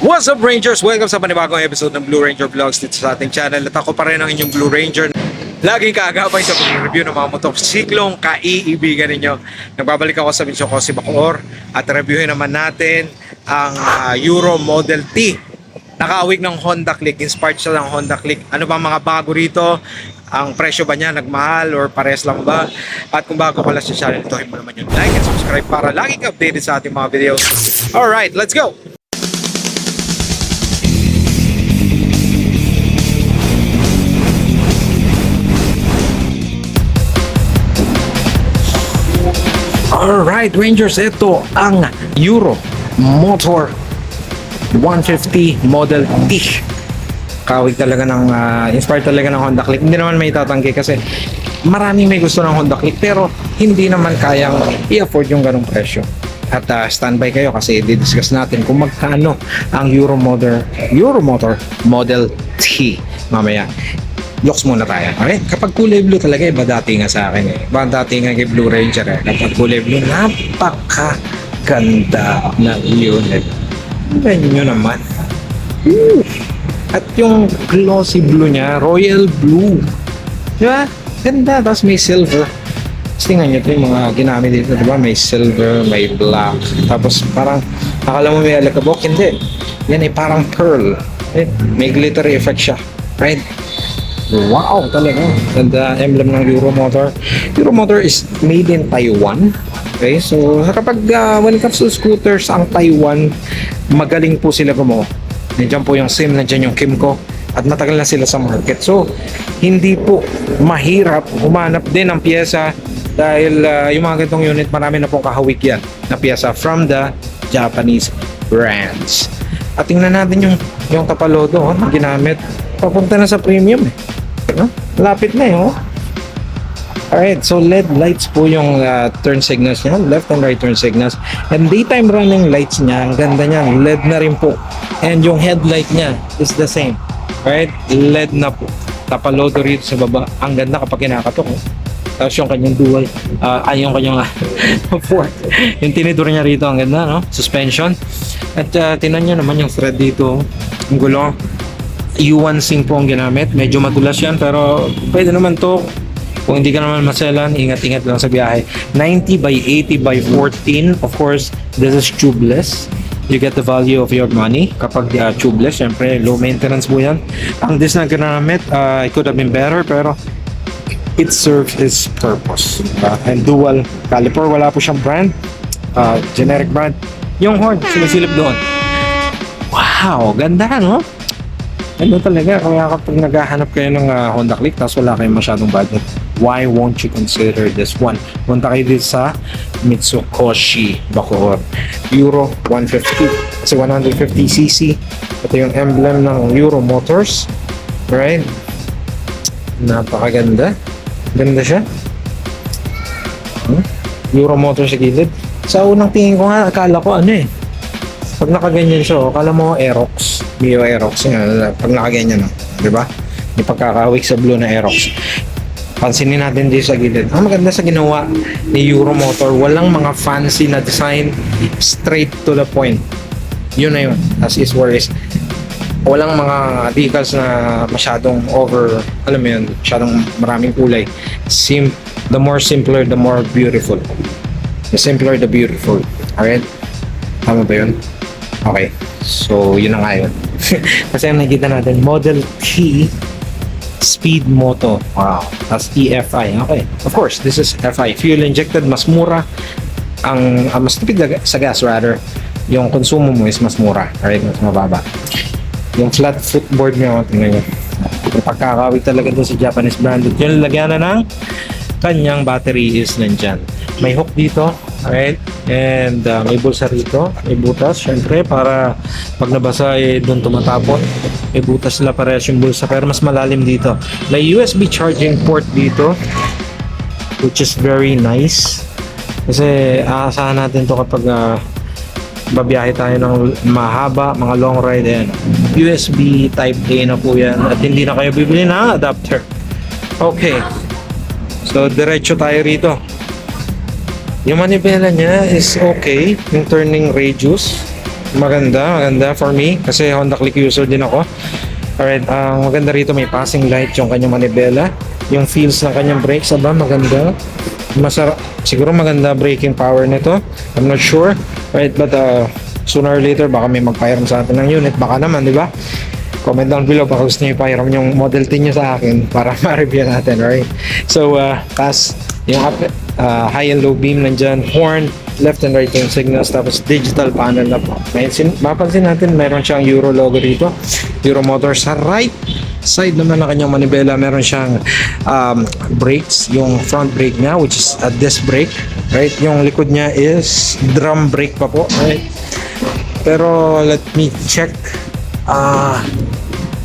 What's up, Rangers? Welcome sa panibagong episode ng Blue Ranger Vlogs dito sa ating channel. At ako pa rin ang inyong Blue Ranger, laging kaagapay sa pag-review ng mga motorsiklong kaiibigan ninyo. Nagbabalik ako sa misyon ko si Bacoor at reviewin naman natin ang Euro Model T. Nakaawig ng Honda Click, inspired siya ng Honda Click. Ano ba mga bago rito? Ang presyo ba niya nagmahal or pares lang ba? At kung bago ka lang sa channel, ito mo naman yung like and subscribe para lagi ka updated sa ating mga videos. Alright, let's go! Alright, Rangers, ito ang Euro Motor 150 Model T. Kawig talaga ng inspired talaga ng Honda Click. Hindi naman may tatanggi kasi maraming may gusto ng Honda Click pero hindi naman kayang i-afford yung ganong presyo. At standby kayo kasi i-discuss natin kung magkano ang Euro Motor Model T mamaya. Yoks muna tayo. Okay? Kapag kulay blue talaga, iba datingan sa akin eh. Iba datingan kay Blue Ranger eh. Kapag kulay blue, napakaganda ng unit. Tignan nyo naman. At yung glossy blue niya, royal blue. Diba? Ganda. Tapos may silver. Tapos tingnan nyo ito yung mga ginamit dito. Diba? May silver, may black. Tapos parang, akala mo may alakabok. Hindi. Yan eh, parang pearl. Eh, may glittery effect siya. Right? Wow, talaga. Ganda emblem ng Euro Motor. Euro Motor is made in Taiwan. Okay, so kapag when it comes to scooters, ang Taiwan, magaling po sila gumawa. Nandiyan po yung SIM, nandiyan yung Kimco, at matagal na sila sa market. So, hindi po mahirap humanap din ng pyesa dahil yung mga ganitong unit, marami na pong kahawig yan na pyesa from the Japanese brands. At tingnan natin yung tapalodo na ginamit. Papunta na sa premium eh. Lapit na eh, oh. Alright, so LED lights po yung turn signals niya, left and right turn signals. And daytime running lights niya, ang ganda niya, LED na rin po. And yung headlight niya is the same. Right? LED na po. Tapalodo rito sa baba. Ang ganda kapag kinakatok. Oh. Tapos yung kanyang dual, yung kanyang fork. Yung tinidor niya rito, ang ganda, no? Suspension. At tinan nyo naman yung thread dito. Ang gulo. U1 sync po ang ginamit. Medyo madulas yan pero pwede naman to. Kung hindi ka naman maselan, ingat-ingat lang sa biyahe. 90 by 80 by 14. Of course, this is tubeless. You get the value of your money. Kapag tubeless, syempre low maintenance po yan. Ang disc na ginamit, it could have been better pero it serves its purpose. And dual caliper, wala po siyang brand. Generic brand. Yung horn, sumisilip doon. Wow, ganda, no? Ano talaga, kaya kapag naghahanap kayo ng Honda Click tapos wala kayong masyadong budget, why won't you consider this one? Punta kayo dito sa Mitsukoshi Bacoor Euro 150 kasi 150cc. Ito yung emblem ng Euro Motors, right? Napakaganda, ganda siya. Euro Motors sa gilid. Sa unang tingin ko nga, akala ko ano eh, pag nakaganyan siya, akala mo Aerox, Mio Aerox, pag nakaganyan, di ba? Yung pagkakawik sa blue na Aerox. Pansinin natin dito sa gilid. Ang maganda sa ginawa ni Euro Motor, walang mga fancy na design, straight to the point. Yun na yun, as is where is. Walang mga decals na masyadong over, alam mo yun, masyadong maraming kulay. The more simpler, the more beautiful. The simpler, the beautiful. Alright? Tama ba yun? Okay. So, yun na nga yun. Kasi ang nakikita natin, Model T Speed Moto. Wow. That's EFI. Okay. Of course, this is FI. Fuel injected, mas mura. Mas tipid sa gas rather. Yung konsumo mo is mas mura. Alright, mas mababa. Yung flat footboard nyo, tingnan nyo. Yung pagkakawig talaga doon sa Japanese brand. Yung lagyan na ng kanyang battery is nandyan. May hook dito. Alright, and may bulsa rito, may butas, syempre, para pag nabasa eh, doon tumatapon. May butas sila parehas yung bulsa, pero mas malalim dito. May USB charging port dito, which is very nice. Kasi aasahan natin to kapag babiyahe tayo ng mahaba, mga long ride, and USB type A na po yan. At hindi na kayo bibili ng adapter. Okay, so diretso tayo rito. Yung manibela niya is okay, yung turning radius. maganda for me kasi Honda Click user din ako. Alright, ang maganda rito may passing light yung kanyang manibela. Yung feels ng kanyang brakes, maganda. Masarap, siguro maganda braking power nito. I'm not sure. Right, but sooner or later baka may mag-pyram sa atin ng unit. Baka naman, di ba? Comment down below baka gusto niyo i-pyram yung Model T nyo sa akin para ma-review natin, right? So, pass yung high and low beam nandyan, horn, left and right turn signals, tapos digital panel na po. Mapansin natin, meron siyang Euro logo dito, Euro Motors. Sa right side naman ng kanyang manibela, meron siyang brakes, yung front brake niya, which is a disc brake, right? Yung likod niya is drum brake pa po, right? Pero let me check.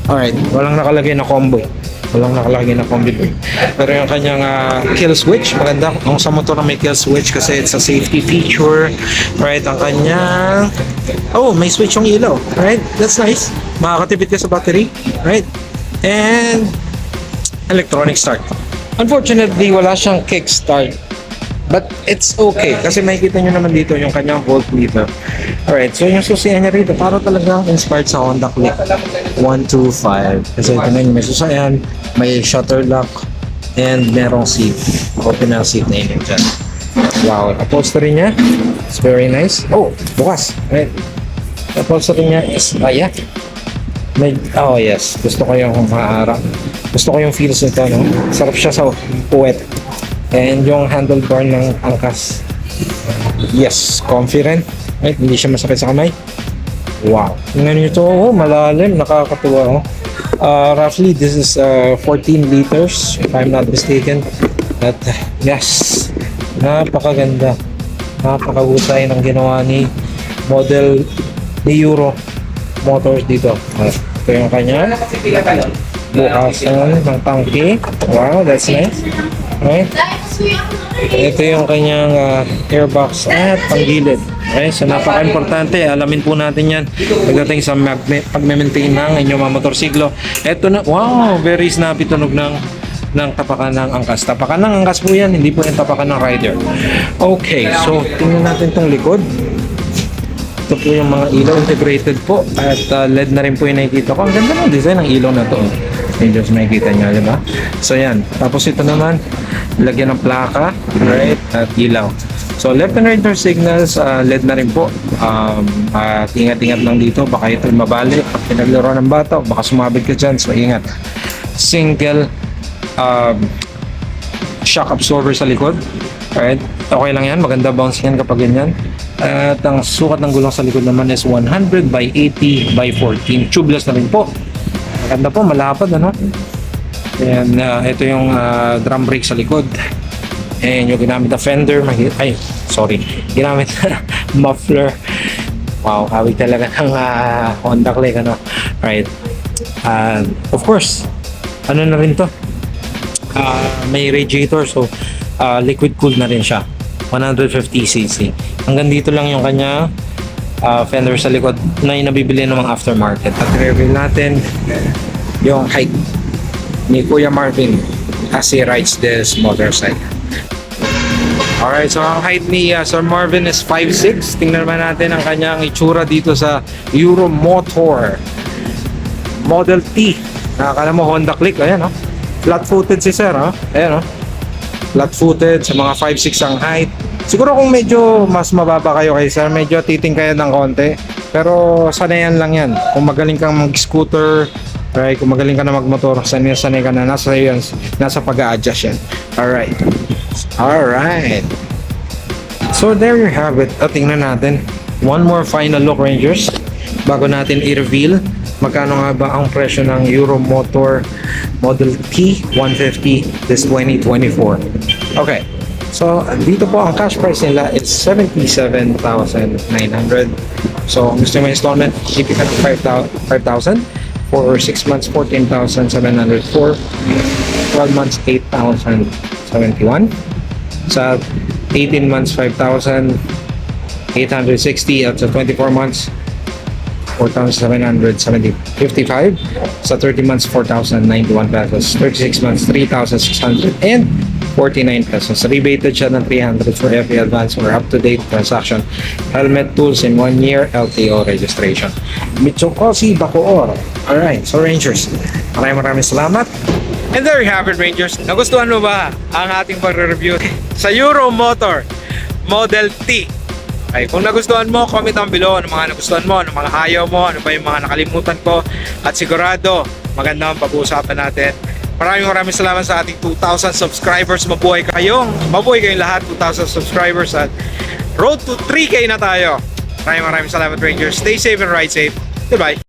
Alright, walang nakalagay na combo. Pero yung kanyang kill switch, maganda. Kung sa motor na may kill switch kasi it's a safety feature. Right, ang kanyang... Oh, may switch yung ilaw. Right, that's nice. Makakatipid ka sa battery. Right, and electronic start. Unfortunately, wala siyang kickstart. But it's okay kasi makikita nyo naman dito yung kanyang voltmeter. Alright, so yung susiyan niya rito para talagang inspired sa Honda Click 125. Kasi ito na yung may susiyan, may shutter lock, and merong seat. Open na seat na yun dyan. Wow, upholstery niya, it's very nice. Oh, bukas. Right. Upholstery niya is, yeah. Oh yes, gusto ko yung maharap. Gusto ko yung feels nito, no? Sarap siya sa puwet. And yung handlebar ng angkas. Yes, confident. Right, hindi siya masakit sa kamay. Wow. Tingnan nyo ito. Oh, malalim. Nakakatuwa. Oh. Roughly, this is 14 liters, if I'm not mistaken. At yes, napakaganda. Napakahusay ng ginawa ni Euro Motors dito. Ito yung kanya. Bukasan ng tangke. Wow, that's nice. Right? Ito yung kanyang airbox at panggilid. Okay, so napaka-importante. Alamin po natin yan pagdating sa pag-maintain ng inyong mga motorsiklo. Ito na, wow, very snappy tunog ng tapakan ng angkas. Tapakan ng angkas po yan, hindi po yung tapakan ng rider. Okay, so tingnan natin tong likod. Ito po yung mga ilaw, integrated po. At LED na rin po yung nakikita ko. Ang ganda ng design ng ilaw na to. Medyo makikita nyo, di ba? So yan. Tapos ito naman, lagyan ng plaka, right? At ilaw. So left and right turn signals, LED na rin po. At ingat-ingat lang dito. Baka ito mabali. Pag pinaglaro ng bata, baka sumabit ka dyan. So ingat. Single shock absorber sa likod. Right? Okay lang yan. Maganda bounce yan kapag ganyan. At ang sukat ng gulong sa likod naman is 100 by 80 by 14. Tubeless na rin po. Maganda po, malapad, ano? And ito yung drum brake sa likod. And yung ginamit na fender, ginamit na muffler. Wow, hawig talaga ng Honda Click, ano? Right. Of course, ano na rin to? May radiator, so liquid cooled na rin siya. 150cc. Hanggang dito lang yung kanya fender sa likod na yung nabibili ng mga aftermarket. At i-reveal natin yung height ni Kuya Marvin as he rides this motorcycle. Alright, so ang height ni Sir Marvin is 5'6". Tingnan naman natin ang kanyang itsura dito sa Euro Motor Model T. Nakakala mo Honda Click, ayan, no? Flat-footed si Sir, no? Ayan, no? Flat-footed, sa mga 5'6" ang height. Siguro kung medyo mas mababa kayo kay Sir, medyo titing kayo ng konti. Pero sanayan lang yan. Kung magaling kang mag-scooter, right? Kung magaling ka na magmotor, sanay ka na. Nasa pag-a-adjust yan. Alright. Alright. So there you have it. Tingnan natin. One more final look, Rangers. Bago natin i-reveal magkano nga ba ang presyo ng Euro Motor Model T 150 this 2024. Okay. So, dito po ang cash price nila is 77,900. So, gusto mo installment, ipika ng 5,000. For 6 months, 14,704. 12 months, 8,071. Sa 18 months, 5,860. At sa 24 months, 4,755. Sa 30 months, 4,091 pesos. 36 months, 3,600. And 49 pesos. Rebated siya ng 300 for every advance or up-to-date transaction. Helmet tools in 1 year LTO registration. Mitsukoshi Bacoor. Alright, so Rangers, maraming salamat. And there you have it, Rangers. Nagustuhan mo ba ang ating pagre-review sa Euro Motor Model T? Okay, kung nagustuhan mo, comment down below ano mga nagustuhan mo, ano mga ayaw mo, ano ba yung mga nakalimutan ko. At sigurado, maganda ang pag-uusapan natin. Maraming salamat sa ating 2,000 subscribers. Mabuhay kayong lahat, 2,000 subscribers. At road to 3K na tayo. Maraming salamat, Rangers. Stay safe and ride safe. Goodbye.